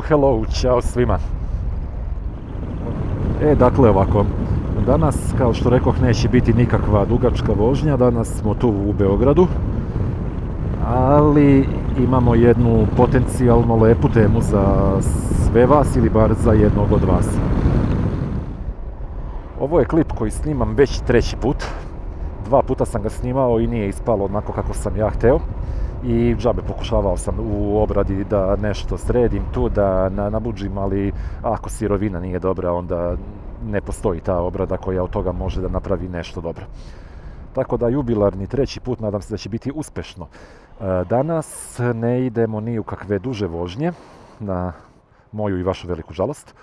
Hello, ćao svima. Dakle ovako, danas kao što rekoh neće biti nikakva dugačka vožnja, danas smo tu u Beogradu, ali imamo jednu potencijalno lepu temu za sve vas ili bar za jednog od vas. Ovo je klip koji snimam već treći put, 2 puta sam ga snimao i nije ispalo onako kako sam ja hteo. I džabe pokušavao sam u obradi da nešto sredim tu, da nabuđim, ali ako sirovina nije dobra, onda ne postoji ta obrada koja od toga može da napravi nešto dobro. Tako da jubilarni treći put, nadam se da će biti uspešno. Danas ne idemo ni u kakve duže vožnje, na moju i vašu veliku žalost.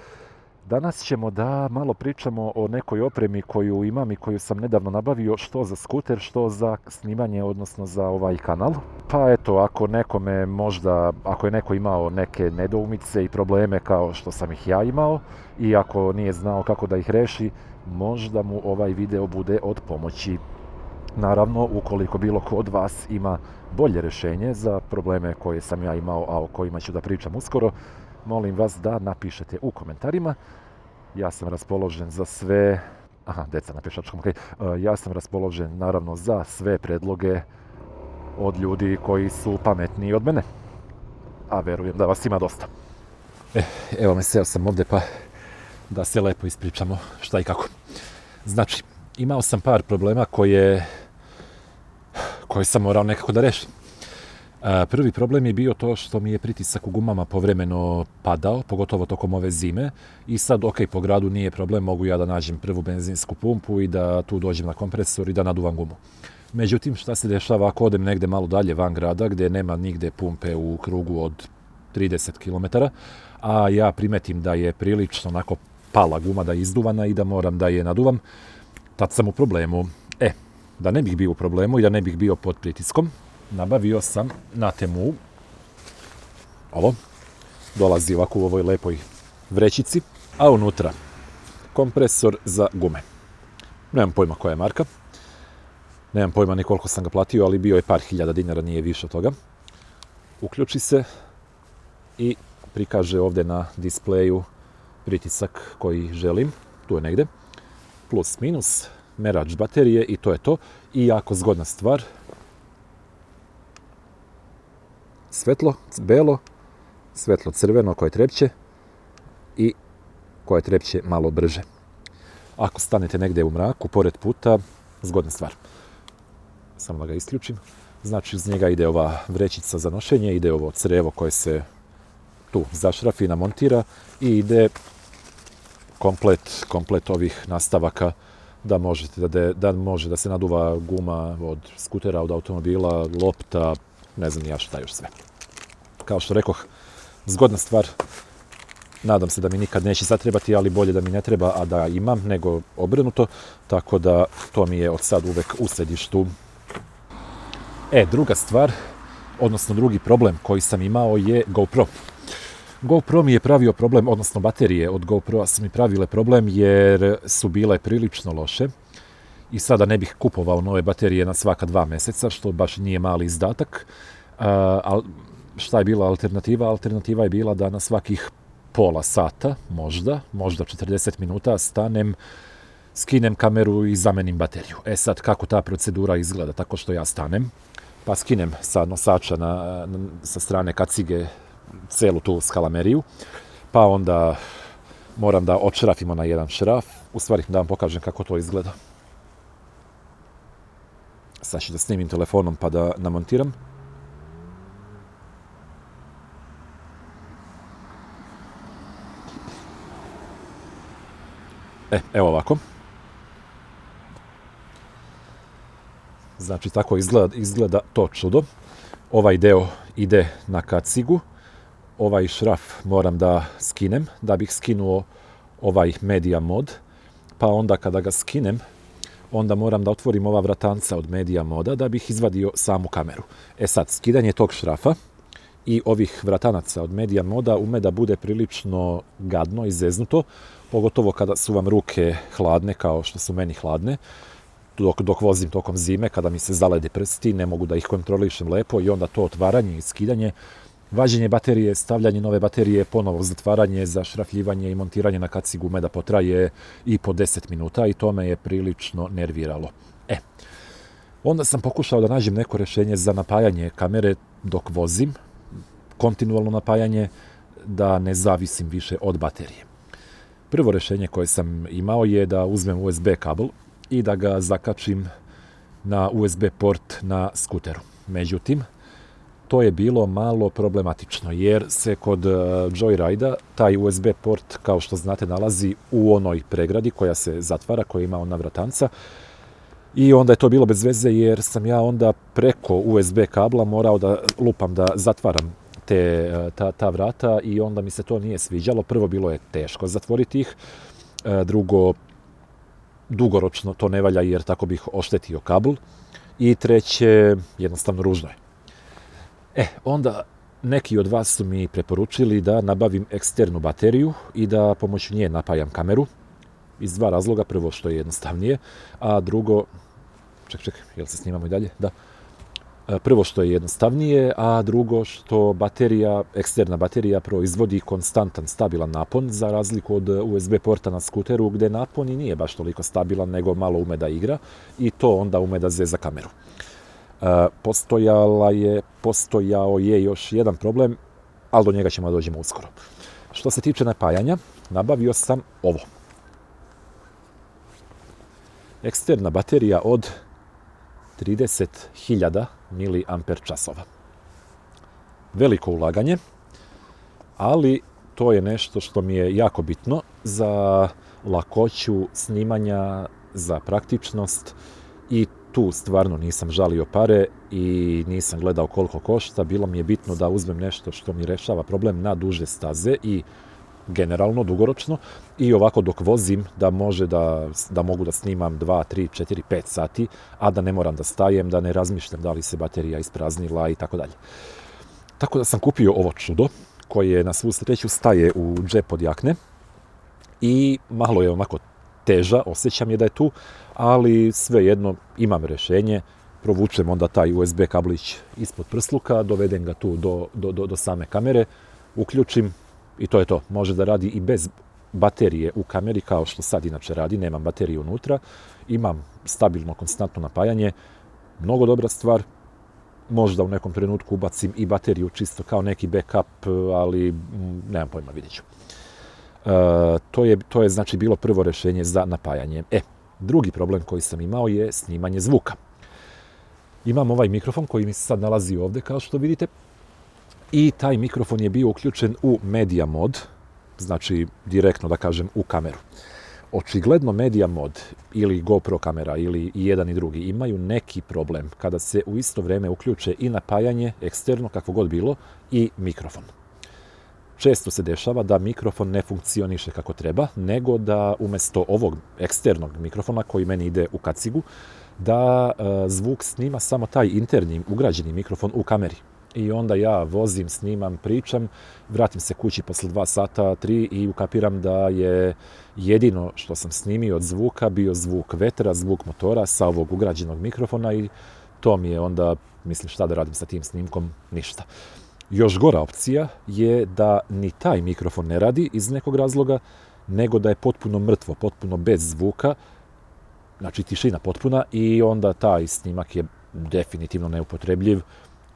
Danas ćemo da malo pričamo o nekoj opremi koju imam i koju sam nedavno nabavio, što za skuter, što za snimanje, odnosno za ovaj kanal. Pa eto, ako nekome možda, ako je neko imao neke nedoumice i probleme kao što sam ih ja imao i ako nije znao kako da ih reši, možda mu ovaj video bude od pomoći. Naravno, ukoliko bilo ko od vas ima bolje rješenje za probleme koje sam ja imao, a o kojima ću da pričam uskoro, molim vas da napišete u komentarima. Ja sam raspoložen za sve... deca na pješačkom, okej. Ja sam raspoložen naravno za sve predloge od ljudi koji su pametniji od mene. A verujem da vas ima dosta. Evo me, seo sam ovdje pa da se lepo ispričamo šta i kako. Znači, imao sam par problema koje sam morao nekako da rešim. Prvi problem je bio to što mi je pritisak u gumama povremeno padao, pogotovo tokom ove zime. I sad, po gradu nije problem, mogu ja da nađem prvu benzinsku pumpu i da tu dođem na kompresor i da naduvam gumu. Međutim, šta se dešava ako odem negde malo dalje van grada, gde nema nigde pumpe u krugu od 30 km, a ja primetim da je prilično onako pala guma, da je izduvana i da moram da je naduvam, tad sam u problemu. Da ne bih bio u problemu i da ne bih bio pod pritiskom, nabavio sam na Temu ovo, dolazi ovako u ovoj lepoj vrećici, a unutra kompresor za gume. Nemam pojma koja je marka, nemam pojma ni koliko sam ga platio, ali bio je par hiljada dinara, nije više od toga. Uključi se i prikaže ovdje na displeju pritisak koji želim, tu je negde, plus minus, merač baterije i to je to. I jako zgodna stvar, svetlo belo, svetlo crveno koje trepće i koje trepće malo brže. Ako stanete negdje u mraku, pored puta, zgodna stvar. Samo da ga isključim. Znači, iz njega ide ova vrećica za nošenje, ide ovo crevo koje se tu zašrafi, namontira i ide komplet ovih nastavaka da može da se naduva guma od skutera, od automobila, lopta, ne znam ja šta još sve. Kao što rekoh, zgodna stvar, nadam se da mi nikad neće zatrebati, ali bolje da mi ne treba, a da imam, nego obrnuto, tako da to mi je od sad uvek u središtu. Druga stvar, odnosno drugi problem koji sam imao je GoPro. GoPro mi je pravio problem, odnosno baterije od GoPro-a su mi pravile problem jer su bile prilično loše i sada ne bih kupovao nove baterije na svaka 2 mjeseca, što baš nije mali izdatak. Šta je bila alternativa? Alternativa je bila da na svakih pola sata, možda 40 minuta, stanem, skinem kameru i zamenim bateriju. Sad, kako ta procedura izgleda? Tako što ja stanem, pa skinem sa nosača sa strane kacige celu tu skalameriju, pa onda moram da odšrafimo na jedan šraf. U stvari da vam pokažem kako to izgleda. Sad ću da snimim telefonom pa da namontiram. Evo ovako. Znači, tako izgleda to čudo. Ovaj deo ide na kacigu. Ovaj šraf moram da skinem, da bih skinuo ovaj media mod, pa onda kada ga skinem, onda moram da otvorim ova vratanca od media moda da bih izvadio samu kameru. Sad, skidanje tog šrafa i ovih vratanaca od media moda ume da bude prilično gadno i zeznuto, pogotovo kada su vam ruke hladne, kao što su meni hladne, dok vozim tokom zime, kada mi se zalede prsti, ne mogu da ih kontrolišem lepo i onda to otvaranje i skidanje Vađenje baterije, stavljanje nove baterije, ponovo zatvaranje, zašrafljivanje i montiranje na kacigu meda potraje i po 10 minuta i to me je prilično nerviralo. Onda sam pokušao da nađem neko rješenje za napajanje kamere dok vozim, kontinualno napajanje, da ne zavisim više od baterije. Prvo rješenje koje sam imao je da uzmem USB kabel i da ga zakačim na USB port na skuteru. Međutim, to je bilo malo problematično jer se kod Joyrida taj USB port, kao što znate, nalazi u onoj pregradi koja se zatvara, koja ima ona vratanca. I onda je to bilo bez veze jer sam ja onda preko USB kabla morao da lupam, da zatvaram ta vrata i onda mi se to nije sviđalo. Prvo, bilo je teško zatvoriti ih. Drugo, dugoročno to ne valja jer tako bih oštetio kabel. I treće, jednostavno ružno je. Onda neki od vas su mi preporučili da nabavim eksternu bateriju i da pomoću nje napajam kameru. Iz dva razloga, prvo što je jednostavnije, a drugo, jel se snimamo i dalje? Da. Prvo što je jednostavnije, a drugo što eksterna baterija proizvodi konstantan, stabilan napon, za razliku od USB porta na skuteru, gde napon i nije baš toliko stabilan, nego malo ume da igra i to onda ume da zeza kameru. Postojao je još jedan problem, ali do njega ćemo da dođemo uskoro. Što se tiče napajanja, nabavio sam ovo. Eksterna baterija od 30.000 mAh. Veliko ulaganje, ali to je nešto što mi je jako bitno za lakoću snimanja, za praktičnost i tu stvarno nisam žalio pare i nisam gledao koliko košta. Bilo mi je bitno da uzmem nešto što mi rešava problem na duže staze i generalno, dugoročno, i ovako dok vozim da mogu da snimam 2, 3, 4, 5 sati, a da ne moram da stajem, da ne razmišljam da li se baterija ispraznila i tako dalje. Tako da sam kupio ovo čudo, koje na svu sreću staje u džep od jakne i malo je onako teža, osjećam je da je tu, ali svejedno imam rješenje. Provučem onda taj USB kablić ispod prsluka, dovedem ga tu do same kamere, uključim i to je to. Može da radi i bez baterije u kameri, kao što sad inače radi, nemam bateriju unutra. Imam stabilno, konstantno napajanje, mnogo dobra stvar. Možda u nekom trenutku ubacim i bateriju čisto kao neki backup, ali nemam pojma, vidjet ću. To je znači bilo prvo rješenje za napajanje. Drugi problem koji sam imao je snimanje zvuka. Imam ovaj mikrofon koji mi se sad nalazi ovdje, kao što vidite, i taj mikrofon je bio uključen u media mod, znači direktno da kažem u kameru. Očigledno media mod ili GoPro kamera ili i jedan i drugi imaju neki problem kada se u isto vrijeme uključe i napajanje eksterno, kakvo god bilo, i mikrofon. Često se dešava da mikrofon ne funkcioniše kako treba, nego da umjesto ovog eksternog mikrofona koji meni ide u kacigu, da zvuk snima samo taj interni ugrađeni mikrofon u kameri. I onda ja vozim, snimam, pričam, vratim se kući posle 2 sata, 3 i ukapiram da je jedino što sam snimio od zvuka bio zvuk vetra, zvuk motora sa ovog ugrađenog mikrofona i to mi je onda, mislim, šta da radim sa tim snimkom, ništa. Još gora opcija je da ni taj mikrofon ne radi iz nekog razloga, nego da je potpuno mrtvo, potpuno bez zvuka, znači tišina potpuna i onda taj snimak je definitivno neupotrebljiv.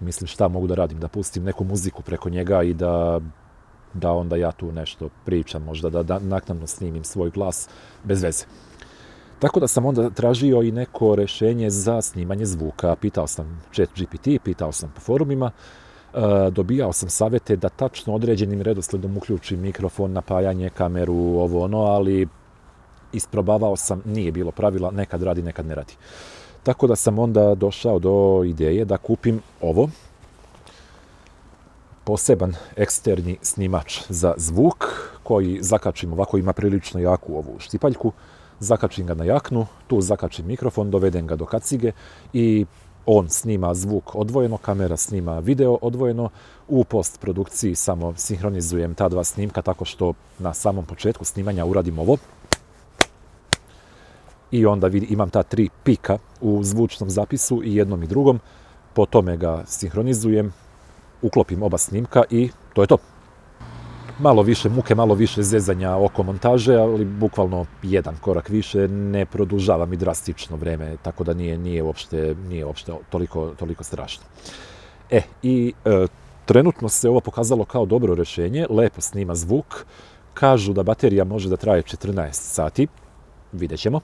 Mislim, šta mogu da radim, da pustim neku muziku preko njega i da onda ja tu nešto pričam, možda da naknadno snimim svoj glas bez veze. Tako da sam onda tražio i neko rješenje za snimanje zvuka. Pitao sam ChatGPT, pitao sam po forumima, dobijao sam savjete da tačno određenim redosledom uključim mikrofon, napajanje, kameru, ovo ono, ali isprobavao sam, nije bilo pravila, nekad radi, nekad ne radi. Tako da sam onda došao do ideje da kupim ovo, poseban eksterni snimač za zvuk, koji zakačim ovako, ima prilično jaku ovu štipaljku, zakačim ga na jaknu, tu zakačim mikrofon, dovedem ga do kacige i on snima zvuk odvojeno, kamera snima video odvojeno, u postprodukciji samo sinhronizujem ta dva snimka tako što na samom početku snimanja uradim ovo. I onda imam ta 3 pika u zvučnom zapisu i jednom i drugom, po tome ga sinhronizujem, uklopim oba snimka i to je to. Malo više muke, malo više zezanja oko montaže, ali bukvalno jedan korak više, ne produžava mi drastično vreme, tako da nije uopšte toliko strašno. Trenutno se ovo pokazalo kao dobro rješenje, lepo snima zvuk, kažu da baterija može da traje 14 sati, vidjet ćemo.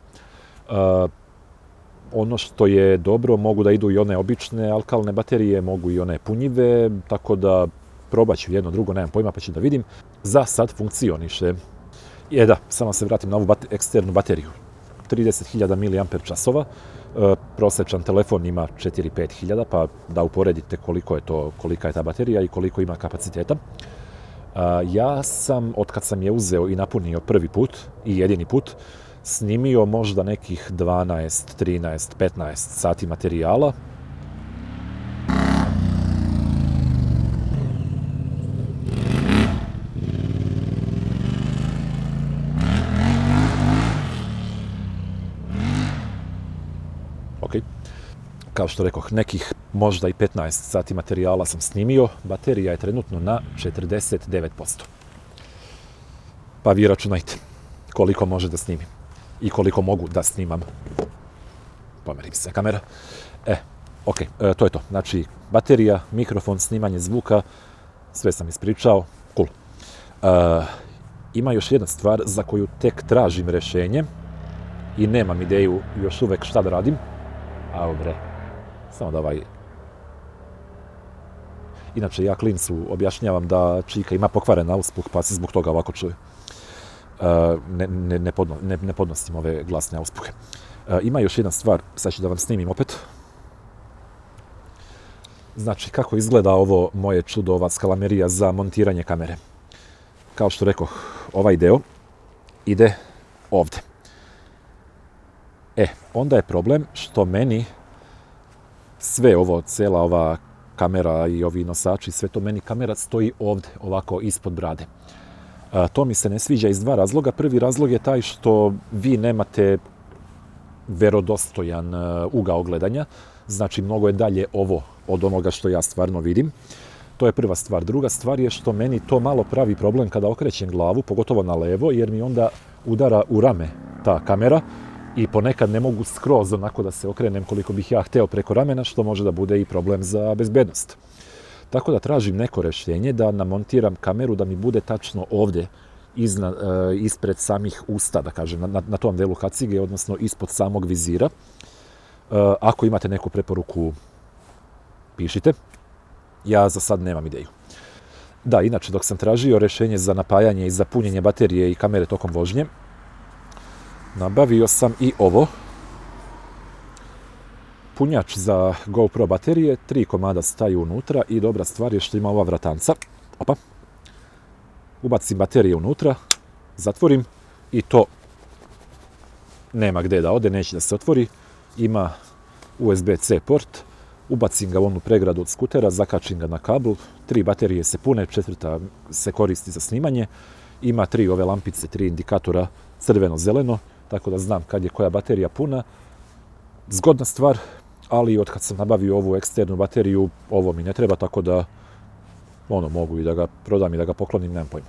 Ono što je dobro, mogu da idu i one obične alkalne baterije, mogu i one punjive, tako da probat ću jedno, drugo, nemam pojma, pa ću da vidim. Za sad funkcioniše. Samo se vratim na ovu eksternu bateriju. 30.000 mAh, prosječan telefon ima 4-5 hiljada, pa da uporedite kolika je ta baterija i koliko ima kapaciteta. Ja sam, otkad sam je uzeo i napunio prvi put i jedini put, snimio možda nekih 12, 13, 15 sati materijala. Kao što rekoh, nekih možda i 15 sati materijala sam snimio, baterija je trenutno na 49%. Pa vi računajte koliko može da snimim i koliko mogu da snimam. Pomerim se kamera. To je to. Znači, baterija, mikrofon, snimanje zvuka, sve sam ispričao. Cool. Ima još jedna stvar za koju tek tražim rješenje i nemam ideju još uvek šta da radim. Samo da Inače, ja klincu objašnjavam da čika ima pokvaren auspuh, pa se zbog toga ovako čuje. Ne podnosim ove glasne auspuhe. Ima još jedna stvar, sad ću da vam snimim opet. Znači, kako izgleda ovo moje čudo, ova skalamerija za montiranje kamere. Kao što rekoh, ovaj deo ide ovde. Onda je problem što meni sve ovo, cela ova kamera i ovi nosači, sve to meni kamera stoji ovde, ovako ispod brade. To mi se ne sviđa iz dva razloga. Prvi razlog je taj što vi nemate verodostojan ugao gledanja, znači mnogo je dalje ovo od onoga što ja stvarno vidim. To je prva stvar. Druga stvar je što meni to malo pravi problem kada okrećem glavu, pogotovo na levo, jer mi onda udara u rame ta kamera i ponekad ne mogu skroz onako da se okrenem koliko bih ja hteo preko ramena, što može da bude i problem za bezbednost. Tako da tražim neko rješenje da namontiram kameru da mi bude tačno ovdje ispred samih usta, da kažem, na tom delu kacige, odnosno ispod samog vizira. Ako imate neku preporuku, pišite. Ja za sad nemam ideju. Da, inače, dok sam tražio rješenje za napajanje i za punjenje baterije i kamere tokom vožnje, nabavio sam i ovo. Punjač za GoPro baterije, 3 komada staju unutra i dobra stvar je što ima ova vratanca. Ubacim baterije unutra, zatvorim i to nema gde da ode, neće da se otvori. Ima USB-C port, ubacim ga u onu pregradu od skutera, zakačim ga na kabel, 3 baterije se pune, 4. se koristi za snimanje. Ima 3 ove lampice, 3 indikatora, crveno-zeleno, tako da znam kad je koja baterija puna. Zgodna stvar, ali od kad sam nabavio ovu eksternu bateriju, ovo mi ne treba, tako da mogu i da ga prodam i da ga poklonim, nemam pojma.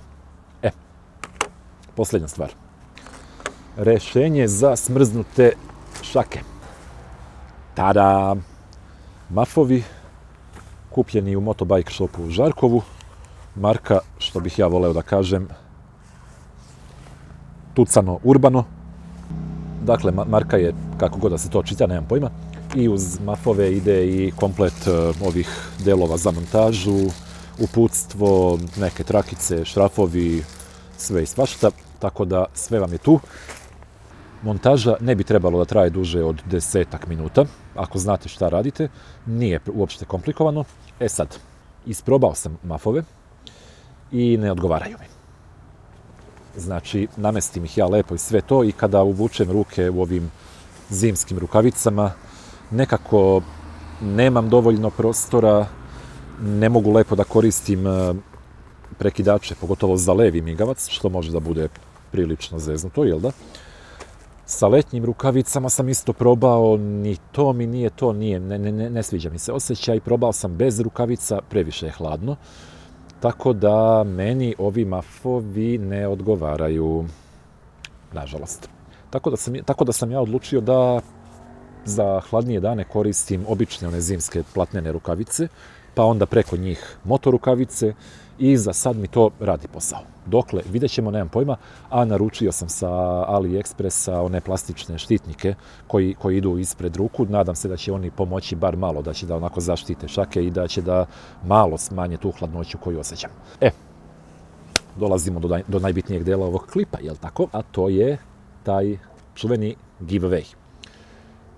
Posljednja stvar. Rešenje za smrznute šake. Tada! Mafovi, kupljeni u Motobike shopu u Žarkovu. Marka, što bih ja voleo da kažem, Tucano Urbano. Dakle, marka je, kako god da se to čita, nemam pojma. I uz mafove ide i komplet ovih delova za montažu, uputstvo, neke trakice, šrafovi, sve i svašta. Tako da sve vam je tu. Montaža ne bi trebalo da traje duže od 10 minuta. Ako znate šta radite, nije uopšte komplikovano. Sad, isprobao sam mafove i ne odgovaraju mi. Znači, namestim ih ja lepo i sve to i kada uvučem ruke u ovim zimskim rukavicama, nekako nemam dovoljno prostora, ne mogu lepo da koristim prekidače, pogotovo za levi migavac, što može da bude prilično zeznuto, jel da? Sa letnjim rukavicama sam isto probao, ni to mi nije to, ne sviđa mi se osjećaj. Probao sam bez rukavica, previše je hladno. Tako da meni ovi mafovi ne odgovaraju, nažalost. Tako da sam ja odlučio da za hladnije dane koristim obične one zimske platnene rukavice, pa onda preko njih moto rukavice i za sad mi to radi posao. Dokle, vidjet ćemo, nemam pojma, a naručio sam sa AliExpressa one plastične štitnike koji idu ispred ruku. Nadam se da će oni pomoći bar malo, da će da onako zaštite šake i da će da malo smanje tu hladnoću koju osjećam. Dolazimo do najbitnijeg dela ovog klipa, jel tako? A to je taj čuveni giveaway.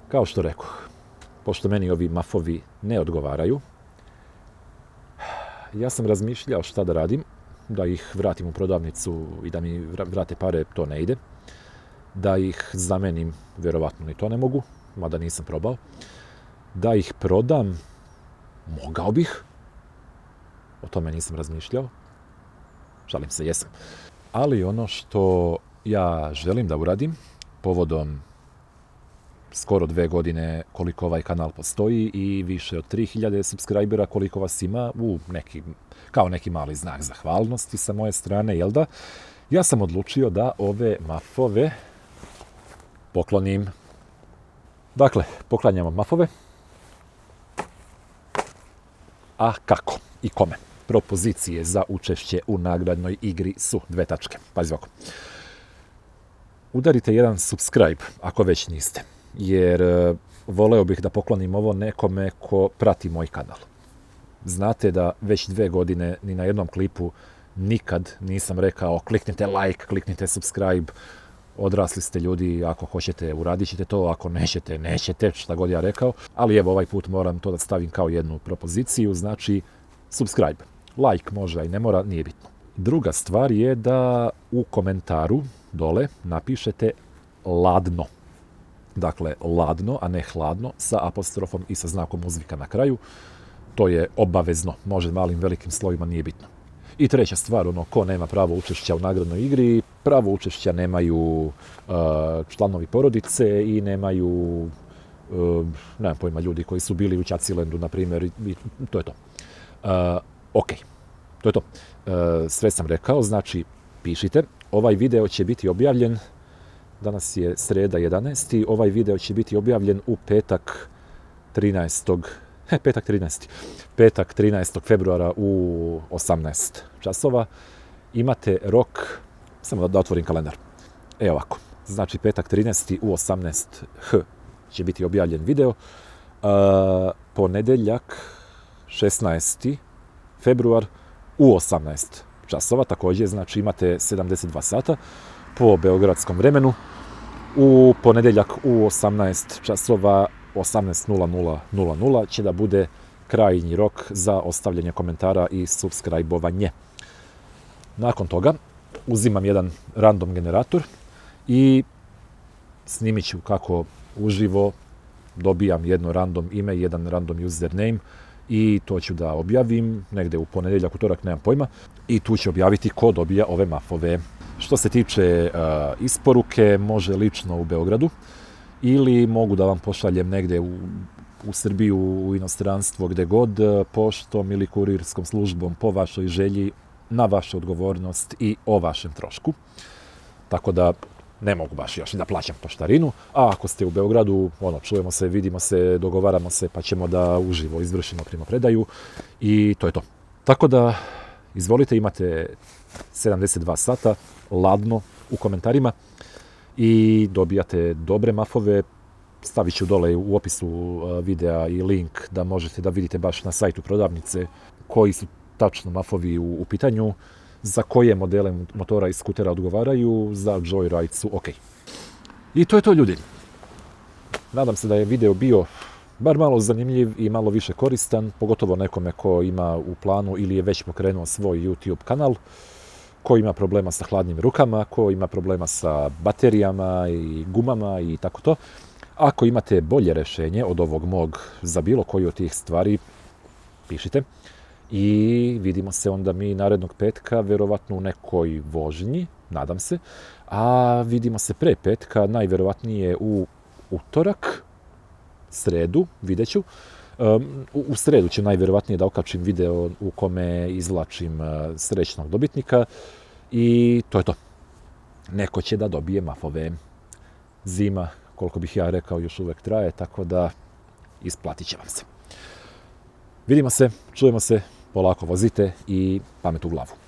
Kao što rekoh, pošto meni ovi mafovi ne odgovaraju, ja sam razmišljao šta da radim, da ih vratim u prodavnicu i da mi vrate pare, to ne ide. Da ih zamenim, vjerovatno ni to ne mogu, mada nisam probao. Da ih prodam, mogao bih, o tome nisam razmišljao, šalim se, jesam. Ali ono što ja želim da uradim, povodom skoro 2 godine koliko ovaj kanal postoji i više od 3000 subscribera koliko vas ima, kao neki mali znak zahvalnosti sa moje strane, jel da? Ja sam odlučio da ove mafove poklonim. Dakle, poklanjamo mafove. A kako i kome? Propozicije za učešće u nagradnoj igri su 2 tačke. Pazi ovako. Udarite jedan subscribe ako već niste, jer voleo bih da poklonim ovo nekome ko prati moj kanal. Znate da već 2 godine ni na jednom klipu nikad nisam rekao kliknite like, kliknite subscribe, odrasli ste ljudi, ako hoćete uradit ćete to, ako nećete, šta god ja rekao, ali evo ovaj put moram to da stavim kao jednu propoziciju, znači subscribe. Like može, a i ne mora, nije bitno. Druga stvar je da u komentaru dole napišete ladno. Dakle, ladno, a ne hladno, sa apostrofom i sa znakom uzvika na kraju. To je obavezno, može malim, velikim slovima, nije bitno. I treća stvar, ko nema pravo učešća u nagradnoj igri, pravo učešća nemaju članovi porodice i nemaju, nemam pojma, ljudi koji su bili u Ćacilendu, na primjer, i to je to. Ok, to je to. Sve sam rekao, znači pišite. Ovaj video će biti objavljen, danas je sreda 11. Ovaj video će biti objavljen u petak 13. februara u 18 časova. Imate rok, samo da otvorim kalendar. Evo ovako, znači petak 13. u 18h će biti objavljen video. Ponedeljak 16. februar u 18 časova, također, znači imate 72 sata po beogradskom vremenu. U ponedeljak u 18 časova, 18:00 će da bude krajnji rok za ostavljanje komentara i subscribe-ovanje. Nakon toga uzimam jedan random generator i snimit ću kako uživo dobijam jedno random ime, jedan random username i to ću da objavim negde u ponedjeljak, utorak, nemam pojma, i tu ću objaviti ko dobija ove mafove. Što se tiče isporuke, može lično u Beogradu ili mogu da vam pošaljem negde u Srbiju, u inostranstvo, gde god, poštom ili kurirskom službom po vašoj želji, na vašu odgovornost i o vašem trošku. Tako da ne mogu baš još da plaćam poštarinu, a ako ste u Beogradu, čujemo se, vidimo se, dogovaramo se, pa ćemo da uživo izvršimo primopredaju i to je to. Tako da, izvolite, imate 72 sata, ladno u komentarima i dobijate dobre mafove. Stavit ću dole u opisu videa i link da možete da vidite baš na sajtu prodavnice koji su tačno mafovi u pitanju, za koje modele motora i skutera odgovaraju, za Joyride su ok. I to je to, ljudi. Nadam se da je video bio bar malo zanimljiv i malo više koristan, pogotovo nekome ko ima u planu ili je već pokrenuo svoj YouTube kanal, ko ima problema sa hladnim rukama, ko ima problema sa baterijama i gumama i tako to. Ako imate bolje rješenje od ovog mog za bilo koju od tih stvari, pišite. I vidimo se onda mi narednog petka, verovatno u nekoj vožnji nadam se. A vidimo se pre petka, najvjerovatnije u utorak, sredu, vidjet ću. U sredu ću najvjerovatnije da okačim video u kome izvlačim srećnog dobitnika i to je to. Neko će da dobije mafove. Zima, koliko bih ja rekao, još uvek traje, tako da isplatit će vam se. Vidimo se, čujemo se, polako vozite i pamet u glavu.